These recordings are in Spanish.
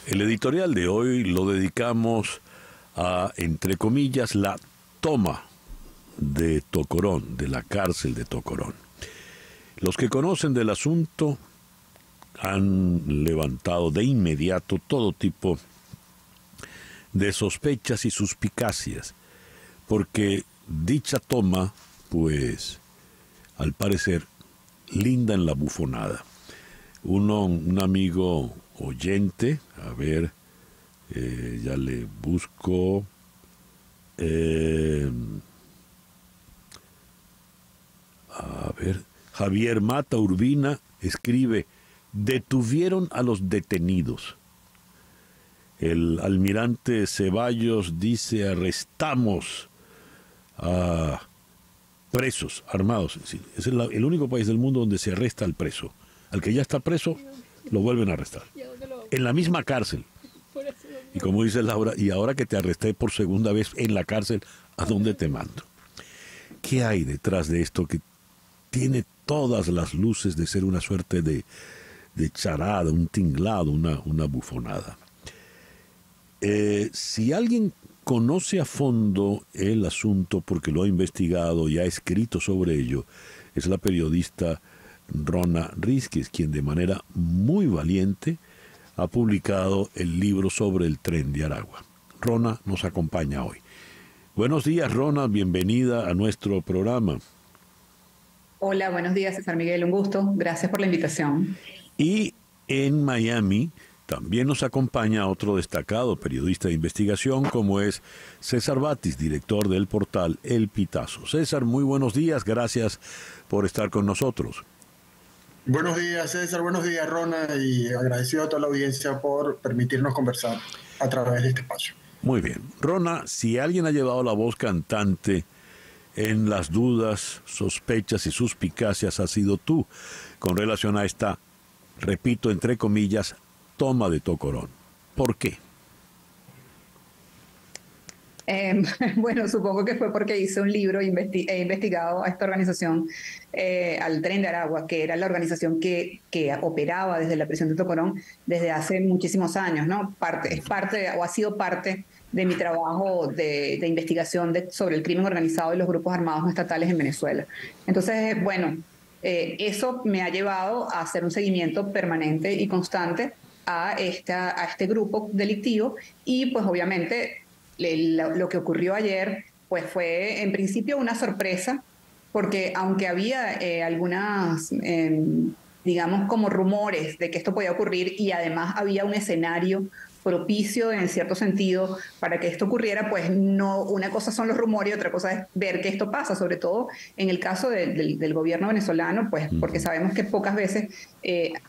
El editorial de hoy lo dedicamos a, entre comillas, la toma de Tocorón, de la cárcel de Tocorón. Los que conocen del asunto han levantado de inmediato todo tipo de sospechas y suspicacias, porque dicha toma, pues, al parecer, linda en la bufonada. Un amigo oyente, a ver, ya le busco, a ver, Javier Mata Urbina escribe: detuvieron a los detenidos. El almirante Ceballos dice: arrestamos a presos armados. Es el único país del mundo donde se arresta al preso. Al que ya está preso, lo vuelven a arrestar. En la misma cárcel. Y como dice Laura, y ahora que te arresté por segunda vez en la cárcel, ¿a dónde te mando? ¿Qué hay detrás de esto que tiene todas las luces de ser una suerte de charada, un tinglado, una bufonada? Si alguien conoce a fondo el asunto porque lo ha investigado y ha escrito sobre ello, es la periodista Rona Rizquez, quien de manera muy valiente ha publicado el libro sobre el Tren de Aragua. Rona nos acompaña hoy. Buenos días, Rona, bienvenida a nuestro programa. Hola, buenos días, César Miguel, un gusto. Gracias por la invitación. Y en Miami también nos acompaña otro destacado periodista de investigación, como es César Batis, director del portal El Pitazo. César, muy buenos días, gracias por estar con nosotros. Buenos días, César, buenos días, Rona, y agradecido a toda la audiencia por permitirnos conversar a través de este espacio. Muy bien. Rona, si alguien ha llevado la voz cantante en las dudas, sospechas y suspicacias, ha sido tú, con relación a esta, repito, entre comillas, toma de Tocorón. ¿Por qué? Bueno, supongo que fue porque hice un libro, he investigado a esta organización, al Tren de Aragua, que era la organización que operaba desde la prisión de Tocorón desde hace muchísimos años, ¿no? Es parte, o ha sido parte de mi trabajo de investigación sobre el crimen organizado y los grupos armados no estatales en Venezuela. Entonces, bueno, eso me ha llevado a hacer un seguimiento permanente y constante a este grupo delictivo y pues obviamente lo que ocurrió ayer pues fue en principio una sorpresa porque aunque había algunas, digamos, como rumores de que esto podía ocurrir y además había un escenario propicio en cierto sentido para que esto ocurriera, pues no, una cosa son los rumores y otra cosa es ver que esto pasa, sobre todo en el caso del gobierno venezolano, pues porque sabemos que pocas veces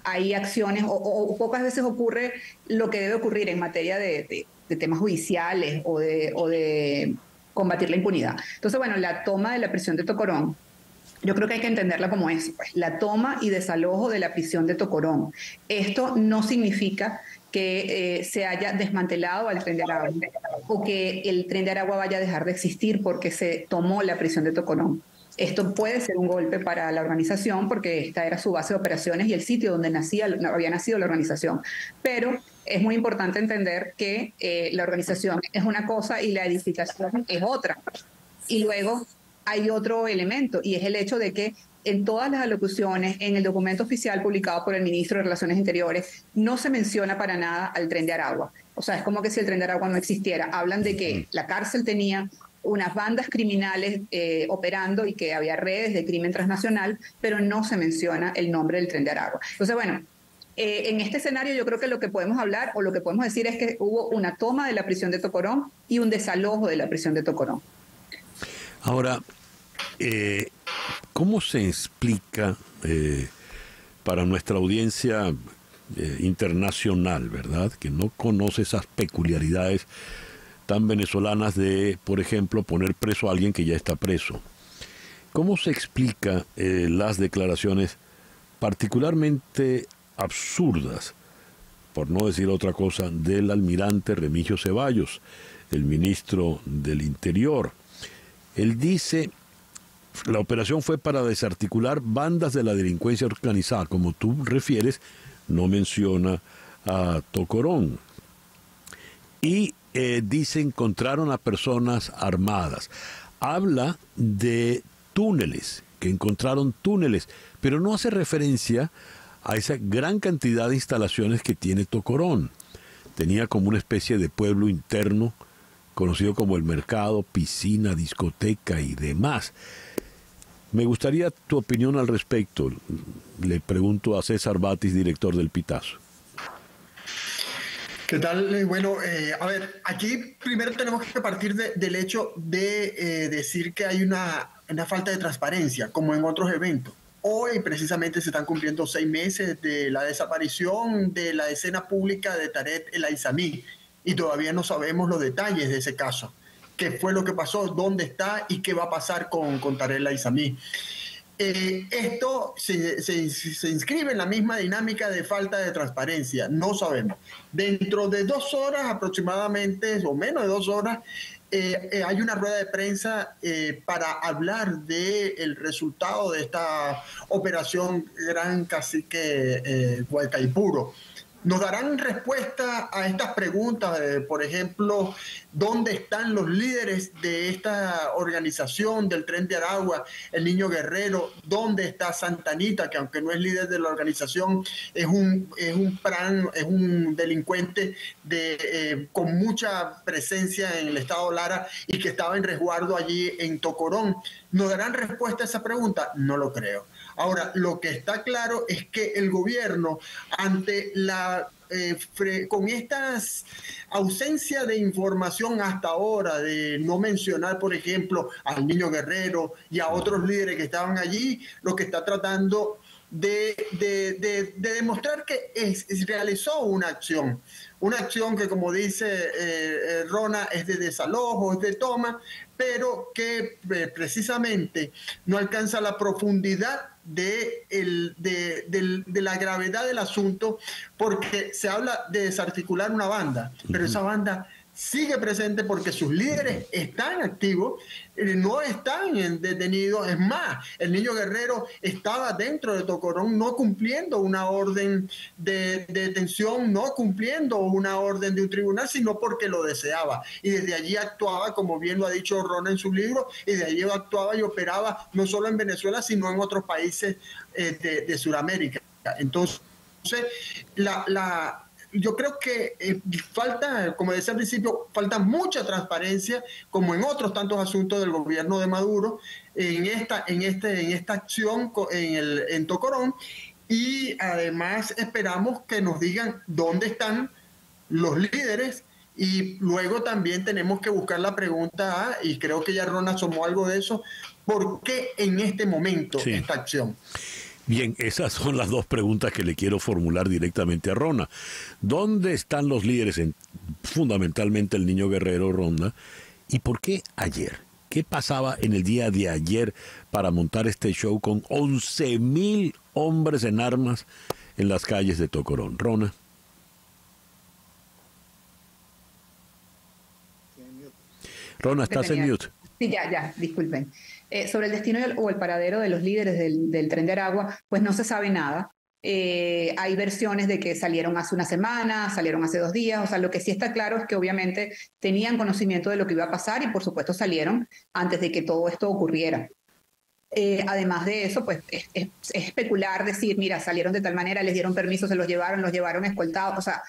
hay acciones o pocas veces ocurre lo que debe ocurrir en materia de temas judiciales o de combatir la impunidad. Entonces, bueno, la toma de la prisión de Tocorón, yo creo que hay que entenderla como eso, pues, la toma y desalojo de la prisión de Tocorón. Esto no significa que se haya desmantelado al Tren de Aragua o que el Tren de Aragua vaya a dejar de existir porque se tomó la prisión de Tocorón. Esto puede ser un golpe para la organización porque esta era su base de operaciones y el sitio donde había nacido la organización. Pero es muy importante entender que la organización es una cosa y la edificación es otra. Y luego hay otro elemento y es el hecho de que en todas las alocuciones, en el documento oficial publicado por el ministro de Relaciones Interiores, no se menciona para nada al Tren de Aragua. O sea, es como que si el Tren de Aragua no existiera. Hablan de que la cárcel tenía unas bandas criminales operando y que había redes de crimen transnacional, pero no se menciona el nombre del Tren de Aragua. Entonces, bueno, en este escenario yo creo que lo que podemos hablar o lo que podemos decir es que hubo una toma de la prisión de Tocorón y un desalojo de la prisión de Tocorón. Ahora, ¿cómo se explica para nuestra audiencia internacional, verdad, que no conoce esas peculiaridades tan venezolanas de, por ejemplo, poner preso a alguien que ya está preso? ¿Cómo se explica las declaraciones particularmente absurdas, por no decir otra cosa, del almirante Remigio Ceballos, el ministro del Interior? Él dice: la operación fue para desarticular bandas de la delincuencia organizada. Como tú refieres, no menciona a Tocorón, y dice encontraron a personas armadas. Habla de túneles, que encontraron túneles, pero no hace referencia a esa gran cantidad de instalaciones que tiene Tocorón. Tenía como una especie de pueblo interno, conocido como el mercado, piscina, discoteca y demás. Me gustaría tu opinión al respecto. Le pregunto a César Batis, director del Pitazo. ¿Qué tal? Bueno, a ver, aquí primero tenemos que partir del hecho de decir que hay una falta de transparencia, como en otros eventos. Hoy precisamente se están cumpliendo 6 meses de la desaparición de la escena pública de Tarek El Aizami y todavía no sabemos los detalles de ese caso. ¿Qué fue lo que pasó? ¿Dónde está? ¿Y qué va a pasar con Tarek El Aizami? Esto se inscribe en la misma dinámica de falta de transparencia. No sabemos. Dentro de 2 horas aproximadamente, o menos de 2 horas, hay una rueda de prensa para hablar del resultado de esta operación Gran Cacique Guaycaipuro. Nos darán respuesta a estas preguntas, por ejemplo, ¿dónde están los líderes de esta organización del Tren de Aragua, el Niño Guerrero? ¿Dónde está Santa Anita, que aunque no es líder de la organización, es un delincuente con mucha presencia en el estado Lara y que estaba en resguardo allí en Tocorón? ¿Nos darán respuesta a esa pregunta? No lo creo. Ahora, lo que está claro es que el gobierno, ante con esta ausencia de información hasta ahora, de no mencionar, por ejemplo, al Niño Guerrero y a otros líderes que estaban allí, lo que está tratando de demostrar que realizó una acción que, como dice Rona, es de desalojo, es de toma, pero que precisamente no alcanza la profundidad de la gravedad del asunto, porque se habla de desarticular una banda, pero esa banda sigue presente porque sus líderes están activos, no están detenidos. Es más, el Niño Guerrero estaba dentro de Tocorón no cumpliendo una orden de detención, no cumpliendo una orden de un tribunal, sino porque lo deseaba. Y desde allí actuaba, como bien lo ha dicho Rona en su libro, y de allí actuaba y operaba no solo en Venezuela, sino en otros países de Sudamérica. Entonces, yo creo que falta, como decía al principio, falta mucha transparencia, como en otros tantos asuntos del gobierno de Maduro, en esta acción en Tocorón, y además esperamos que nos digan dónde están los líderes, y luego también tenemos que buscar la pregunta, y creo que ya Ron asomó algo de eso, ¿por qué en este momento esta acción? Bien, esas son las 2 preguntas que le quiero formular directamente a Rona. ¿Dónde están los líderes, fundamentalmente el Niño Guerrero, Rona? ¿Y por qué ayer? ¿Qué pasaba en el día de ayer para montar este show con 11.000 hombres en armas en las calles de Tocorón? Rona. Rona, estás en mute. Sí, ya, disculpen. Sobre el destino o el paradero de los líderes del Tren de Aragua, pues no se sabe nada. Hay versiones de que salieron hace una semana, salieron hace 2 días. O sea, lo que sí está claro es que obviamente tenían conocimiento de lo que iba a pasar y por supuesto salieron antes de que todo esto ocurriera. Además de eso, pues es especular, decir, mira, salieron de tal manera, les dieron permiso, se los llevaron escoltados. O sea,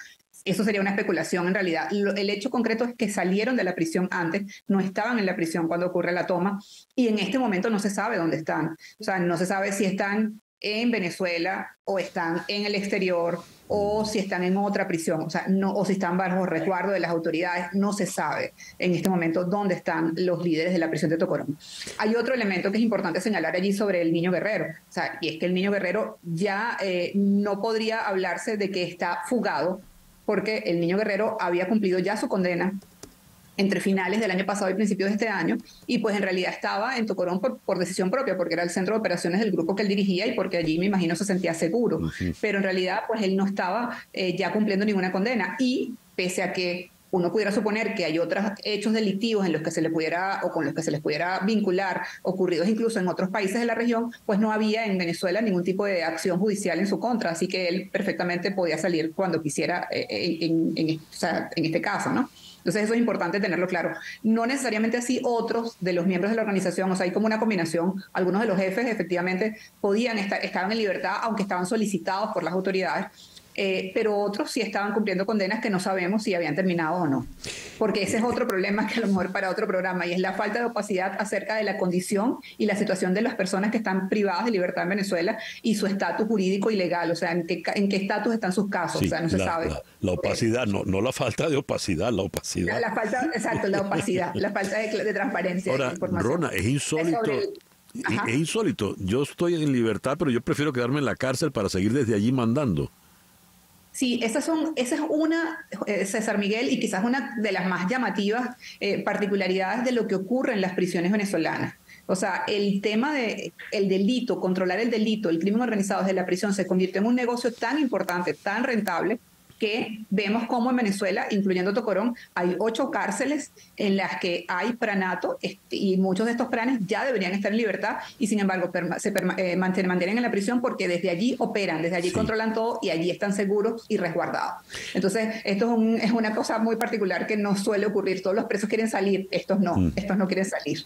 eso sería una especulación en realidad. El hecho concreto es que salieron de la prisión antes, no estaban en la prisión cuando ocurre la toma, y en este momento no se sabe dónde están. O sea, no se sabe si están en Venezuela o están en el exterior o si están en otra prisión, o sea, no, o si están bajo resguardo de las autoridades. No se sabe en este momento dónde están los líderes de la prisión de Tocorón. Hay otro elemento que es importante señalar allí sobre el Niño Guerrero, o sea, y es que el Niño Guerrero ya no podría hablarse de que está fugado, porque el Niño Guerrero había cumplido ya su condena entre finales del año pasado y principios de este año, y pues en realidad estaba en Tocorón por decisión propia, porque era el centro de operaciones del grupo que él dirigía y porque allí me imagino se sentía seguro, pero en realidad pues él no estaba ya cumpliendo ninguna condena, y pese a que uno pudiera suponer que hay otros hechos delictivos en los que se le pudiera o con los que se les pudiera vincular, ocurridos incluso en otros países de la región, pues no había en Venezuela ningún tipo de acción judicial en su contra, así que él perfectamente podía salir cuando quisiera o sea, en este caso, ¿no? Entonces eso es importante tenerlo claro. No necesariamente así otros de los miembros de la organización, o sea, hay como una combinación. Algunos de los jefes efectivamente estaban en libertad, aunque estaban solicitados por las autoridades, pero otros sí estaban cumpliendo condenas que no sabemos si habían terminado o no. Porque ese es otro problema que a lo mejor para otro programa, y es la falta de opacidad acerca de la condición y la situación de las personas que están privadas de libertad en Venezuela y su estatus jurídico y legal, o sea, en qué estatus están sus casos, Sí, o sea, no se sabe. La opacidad, no la falta de opacidad, la opacidad. La falta, exacto, la opacidad, la falta de transparencia. Ahora, de información. Rona, es insólito. Es insólito. Yo estoy en libertad, pero yo prefiero quedarme en la cárcel para seguir desde allí mandando. Sí, esa es una, César Miguel, y quizás una de las más llamativas particularidades de lo que ocurre en las prisiones venezolanas. O sea, el tema de el delito, controlar el delito, el crimen organizado desde la prisión se convirtió en un negocio tan importante, tan rentable, que vemos cómo en Venezuela, incluyendo Tocorón, hay 8 cárceles en las que hay pranato, y muchos de estos pranes ya deberían estar en libertad y sin embargo se mantienen en la prisión porque desde allí operan, desde allí controlan todo y allí están seguros y resguardados. Entonces, esto es una cosa muy particular que no suele ocurrir. Todos los presos quieren salir, estos no quieren salir.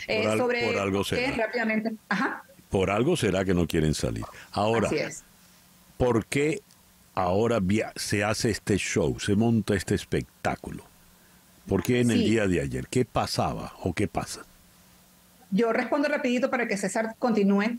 Por algo será. Rápidamente. Ajá. Por algo será que no quieren salir. Ahora, así es. ¿por qué ahora se hace este show, se monta este espectáculo? ¿Por qué en el día de ayer? ¿Qué pasaba o qué pasa? Yo respondo rapidito para que César continúe.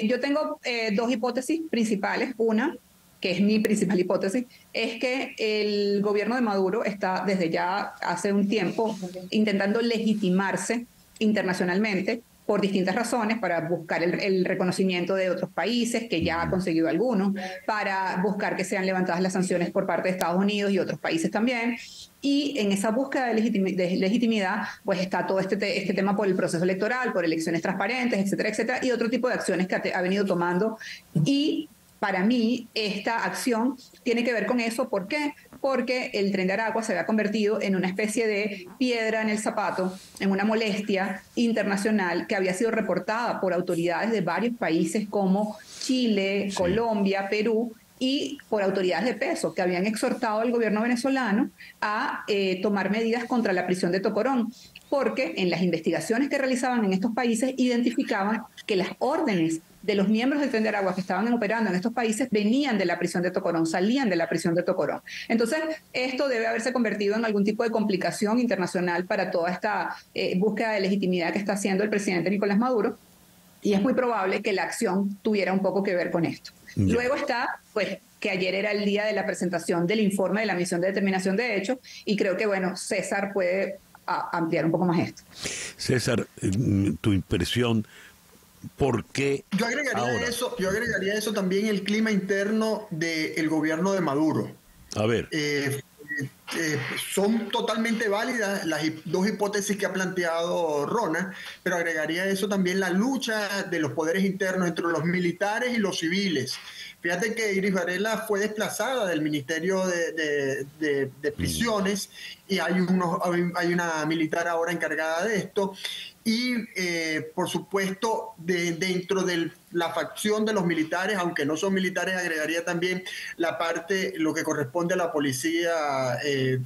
Yo tengo 2 hipótesis principales. Una, que es mi principal hipótesis, es que el gobierno de Maduro está desde ya hace un tiempo intentando legitimarse internacionalmente por distintas razones, para buscar el reconocimiento de otros países, que ya ha conseguido algunos, para buscar que sean levantadas las sanciones por parte de Estados Unidos y otros países también. Y en esa búsqueda de legitimidad, pues está todo este tema por el proceso electoral, por elecciones transparentes, etcétera, etcétera, y otro tipo de acciones que ha venido tomando. Y para mí, esta acción tiene que ver con eso. ¿Por qué? Porque el Tren de Aragua se había convertido en una especie de piedra en el zapato, en una molestia internacional que había sido reportada por autoridades de varios países como Chile, Colombia, Perú, y por autoridades de peso que habían exhortado al gobierno venezolano a tomar medidas contra la prisión de Tocorón, porque en las investigaciones que realizaban en estos países identificaban que las órdenes de los miembros del Tren de Aragua que estaban operando en estos países venían de la prisión de Tocorón, salían de la prisión de Tocorón. Entonces, esto debe haberse convertido en algún tipo de complicación internacional para toda esta búsqueda de legitimidad que está haciendo el presidente Nicolás Maduro, y es muy probable que la acción tuviera un poco que ver con esto. Luego está, pues, que ayer era el día de la presentación del informe de la misión de determinación de hechos, y creo que, bueno, César puede ampliar un poco más esto. César, tu impresión, ¿por qué yo agregaría eso también, el clima interno del gobierno de Maduro. A ver. Son totalmente válidas las 2 hipótesis que ha planteado Rona, pero agregaría eso también la lucha de los poderes internos entre los militares y los civiles. Fíjate que Iris Varela fue desplazada del Ministerio de Prisiones y hay una militar ahora encargada de esto. Y, por supuesto, dentro de la facción de los militares, aunque no son militares, agregaría también la parte, lo que corresponde a la policía del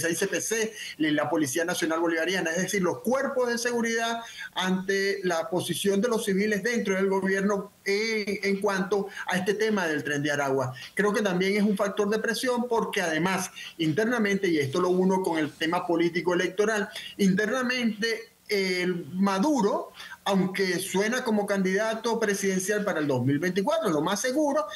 6CPC, la Policía Nacional Bolivariana, es decir, los cuerpos de seguridad ante la posición de los civiles dentro del gobierno en cuanto a este tema del Tren de Aragua. Creo que también es un factor de presión porque además, internamente, y esto lo uno con el tema político electoral, internamente, Maduro, aunque suena como candidato presidencial para el 2024, lo más seguro,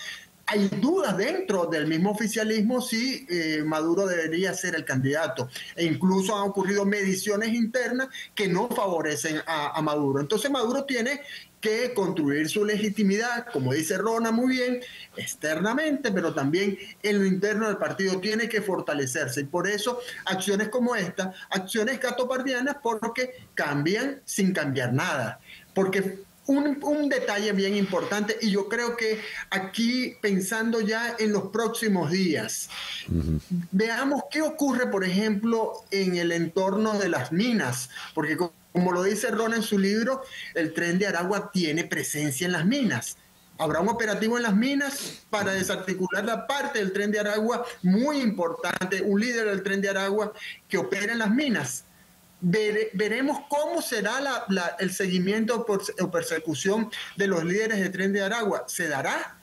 hay dudas dentro del mismo oficialismo si Maduro debería ser el candidato. E incluso han ocurrido mediciones internas que no favorecen a Maduro. Entonces Maduro tiene que construir su legitimidad, como dice Rona muy bien, externamente, pero también en lo interno del partido tiene que fortalecerse. Y por eso acciones como esta, acciones gatopardianas, porque cambian sin cambiar nada. Porque un detalle bien importante, y yo creo que aquí, pensando ya en los próximos días, veamos qué ocurre, por ejemplo, en el entorno de las minas, porque como lo dice Ron en su libro, el Tren de Aragua tiene presencia en las minas. Habrá un operativo en las minas para desarticular la parte del Tren de Aragua muy importante, un líder del Tren de Aragua que opera en las minas. Veremos cómo será el seguimiento o persecución de los líderes del Tren de Aragua. ¿Se dará?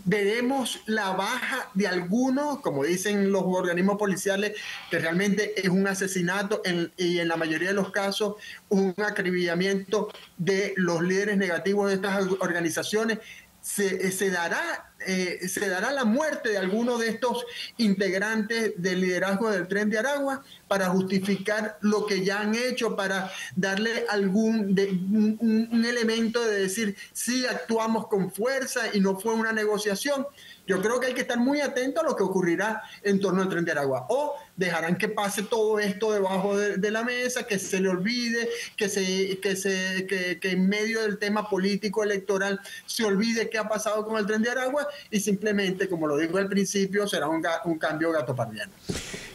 Veremos la baja de algunos, como dicen los organismos policiales, que realmente es un asesinato y en la mayoría de los casos un acribillamiento de los líderes negativos de estas organizaciones. Se dará la muerte de algunos de estos integrantes del liderazgo del Tren de Aragua para justificar lo que ya han hecho, para darle un elemento de decir sí, actuamos con fuerza y no fue una negociación. Yo creo que hay que estar muy atento a lo que ocurrirá en torno al Tren de Aragua. O dejarán que pase todo esto debajo de la mesa, que se le olvide, que en medio del tema político electoral se olvide qué ha pasado con el Tren de Aragua y simplemente, como lo dijo al principio, será un cambio gatopardiano.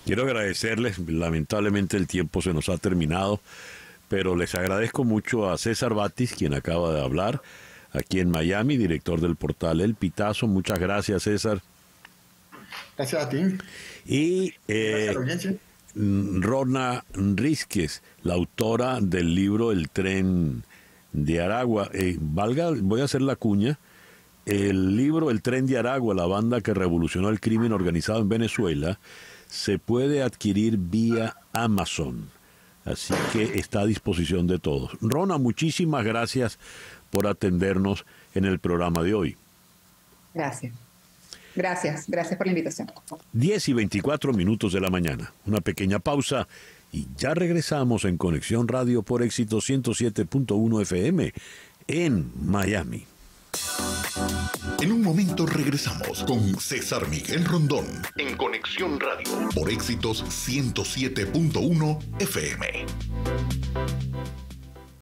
Quiero agradecerles, lamentablemente el tiempo se nos ha terminado, pero les agradezco mucho a César Batis, quien acaba de hablar, aquí en Miami, director del portal El Pitazo. Muchas gracias, César. Gracias a ti. Y Rona Rísquez, la autora del libro El Tren de Aragua. Voy a hacer la cuña. El libro El Tren de Aragua, la banda que revolucionó el crimen organizado en Venezuela, se puede adquirir vía Amazon. Así que está a disposición de todos. Rona, muchísimas gracias por atendernos en el programa de hoy. Gracias por la invitación. 10:24 de la mañana. Una pequeña pausa y ya regresamos en Conexión Radio por Éxito 107.1 FM en Miami. En un momento regresamos con César Miguel Rondón en Conexión Radio por Éxitos 107.1 FM.